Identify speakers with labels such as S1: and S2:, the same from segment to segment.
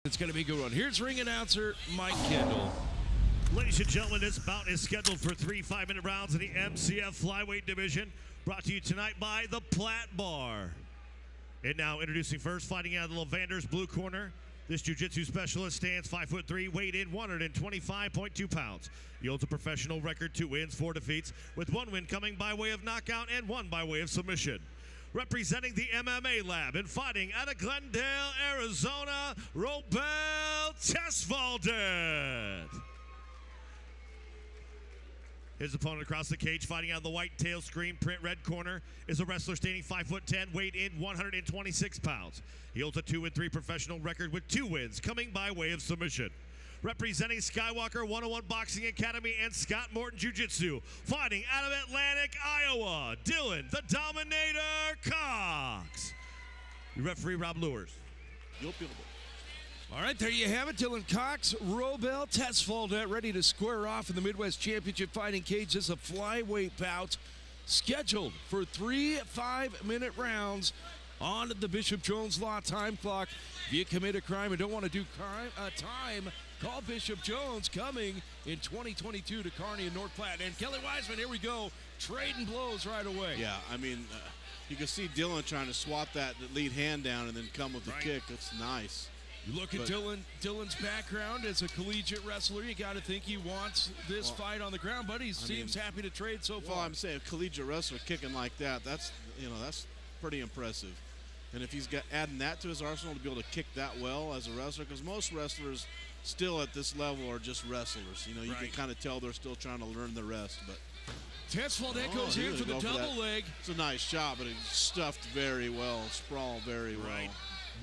S1: It's going to be a good one. Here's ring announcer Mike Kendall.
S2: Ladies and gentlemen, this bout is scheduled for 3 5-minute rounds in the MCF flyweight division. Brought to you tonight by the Platte Bar. And now introducing first, fighting out of the Lavander's blue corner. This jiu-jitsu specialist stands 5'3", weighed in 125.2 pounds. He holds a professional record, 2 wins, 4 defeats, with 1 win coming by way of knockout and 1 by way of submission. Representing the MMA lab and fighting out of Glendale, Arizona, Robiel Tesfaldet. His opponent across the cage, fighting out of the white tail screen print red corner, is a wrestler standing 5'10", weighed in 126 pounds. He holds a 2-3 professional record with 2 wins coming by way of submission. Representing Skywalker 101 Boxing Academy and Scott Morton Jiu-Jitsu, fighting out of Atlantic, Iowa, Dillion the Dominator Cox. Your referee, Rob Lewis.
S1: All right, there you have it. Dillion Cox, Robiel Tesfaldet ready to square off in the Midwest Championship fighting cage. This is a flyweight bout scheduled for 3 5-minute rounds on the Bishop Jones Law time clock. If you commit a crime and don't want to do time, call Bishop Jones, coming in 2022 to Kearney and North Platte. And Kelly Wiseman, here we go, trading blows right away.
S3: Yeah, I mean, you can see Dillion trying to swat that lead hand down and then come with the kick. It's nice.
S1: You look at Dillon's background as a collegiate wrestler, you got to think he wants this fight on the ground, but he seems happy to trade so far.
S3: Well, I'm saying a collegiate wrestler kicking like that, that's pretty impressive. And if he's adding that to his arsenal to be able to kick that well as a wrestler, because most wrestlers still at this level are just wrestlers. You know, you can kind of tell they're still trying to learn the rest. But
S1: Tesfaldet goes in for the double leg.
S3: It's a nice shot, but it's stuffed very well, sprawled very well.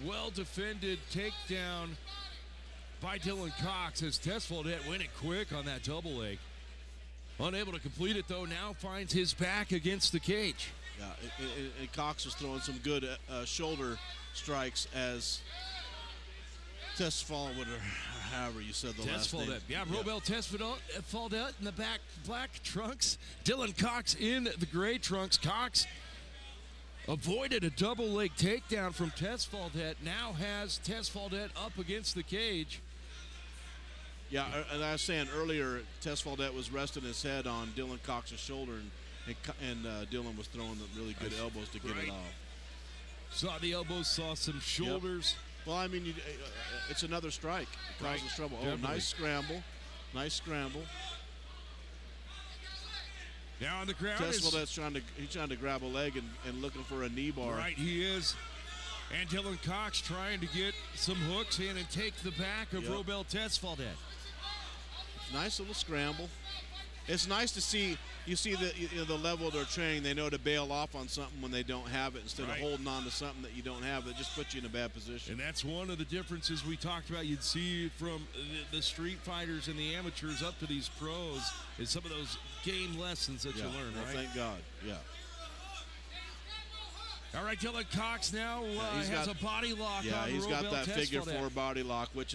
S1: Well defended takedown by Dillion Cox as Tesfaldet went it quick on that double leg. Unable to complete it though, now finds his back against the cage.
S3: Yeah, and Cox was throwing some good shoulder strikes as Tesfaldet, or however you said the last name.
S1: Yeah, Robiel Tesfaldet in the back black trunks. Dillion Cox in the gray trunks. Cox avoided a double leg takedown from Tesfaldet. Now has Tesfaldet up against the cage.
S3: Yeah, and I was saying earlier, Tesfaldet was resting his head on Dillion Cox's shoulder, and Dillion was throwing the really good elbows to get it off.
S1: Saw the elbows, saw some shoulders.
S3: Yep. Well, I mean, it's another strike. It causes trouble.
S1: Definitely.
S3: Oh, nice scramble. Nice scramble.
S1: Now on the ground,
S3: Tesfaldet's trying to grab a leg and looking for a knee bar.
S1: Right, he is. And Dillion Cox trying to get some hooks in and take the back of Robiel Tesfaldet.
S3: Nice little scramble. It's nice to see. You see the level of their training. They know to bail off on something when they don't have it instead of holding on to something that you don't have that just puts you in a bad position.
S1: And that's one of the differences we talked about. You'd see from the street fighters and the amateurs up to these pros is some of those game lessons that you learn, right?
S3: Thank God, yeah.
S1: All right, Dillion Cox now has a body lock on Robiel Tesfaldet.
S3: Yeah, he's got that figure 4 body lock, which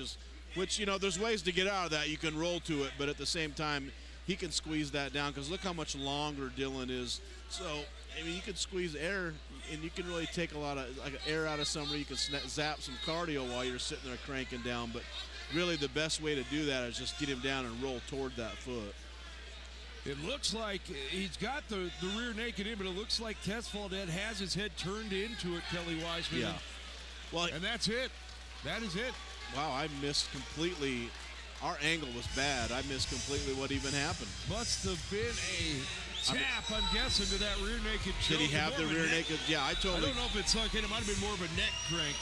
S3: you know, there's ways to get out of that. You can roll to it, but at the same time, he can squeeze that down because look how much longer Dillion is. So, I mean, you can squeeze air, and you can really take a lot of air out of somebody. You can zap some cardio while you're sitting there cranking down. But really, the best way to do that is just get him down and roll toward that foot.
S1: It looks like he's got the rear naked in, but it looks like Tesfaldet has his head turned into it, Kelly Wiseman.
S3: Yeah. Well,
S1: and that's it. That is it.
S3: Wow, I missed completely. Our angle was bad. I missed completely what even happened.
S1: Must have been a tap, I'm guessing, to that rear naked choke.
S3: Did he have the rear naked? Yeah, I totally.
S1: I don't know if it sunk in. It might have been more of a neck crank.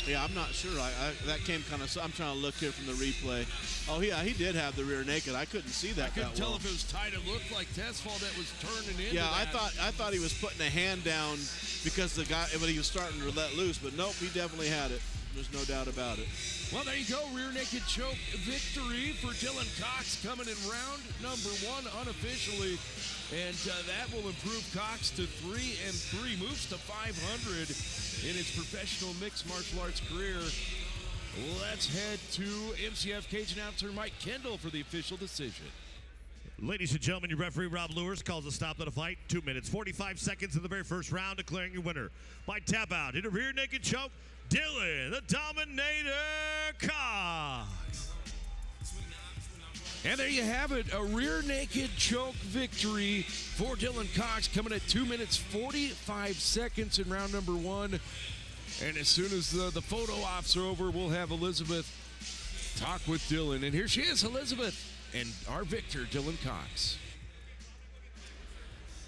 S3: Yeah, I'm not sure. That came kind of. I'm trying to look here from the replay. Oh, yeah, he did have the rear naked. I couldn't see that.
S1: I couldn't tell if it was tight. It looked like Tesfaldet was turning into
S3: that.
S1: Yeah,
S3: I thought he was putting a hand down because the guy, but he was starting to let loose. But nope, he definitely had it. There's no doubt about it.
S1: Well, there you go. Rear naked choke victory for Dillion Cox coming in round number 1 unofficially. And that will improve Cox to 3-3, moves to 500 in his professional mixed martial arts career. Let's head to MCF cage announcer Mike Kendall for the official decision.
S2: Ladies and gentlemen, your referee, Rob Lewis, calls a stop to the fight. 2 minutes, 45 seconds in the very first round, declaring your winner by tap out in a rear naked choke, Dillion the Dominator Cox.
S1: And there you have it, a rear naked choke victory for Dillion Cox, coming at 2 minutes 45 seconds in round number 1. And as soon as the photo ops are over, we'll have Elizabeth talk with Dillion. And here she is, Elizabeth, and our victor, Dillion Cox.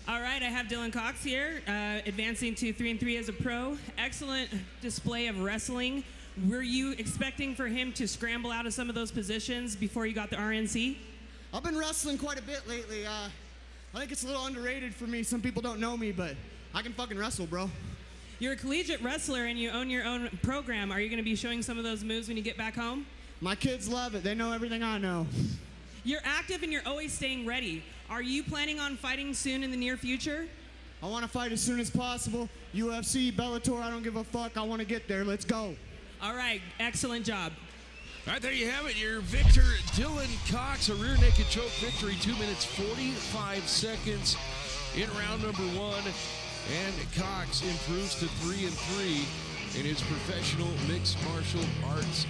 S4: All right, I have Dillion Cox here, advancing to 3-3 as a pro. Excellent display of wrestling. Were you expecting for him to scramble out of some of those positions before you got the RNC?
S5: I've been wrestling quite a bit lately. I think it's a little underrated for me. Some people don't know me, but I can fucking wrestle, bro.
S4: You're a collegiate wrestler and you own your own program. Are you going to be showing some of those moves when you get back home?
S5: My kids love it. They know everything I know.
S4: You're active and you're always staying ready. Are you planning on fighting soon in the near future?
S5: I want to fight as soon as possible. UFC, Bellator, I don't give a fuck. I want to get there. Let's go.
S4: All right, excellent job.
S1: All right, there you have it, your victor, Dillion Cox, a rear naked choke victory, 2 minutes 45 seconds in round number 1. And Cox improves to 3-3 in his professional mixed martial arts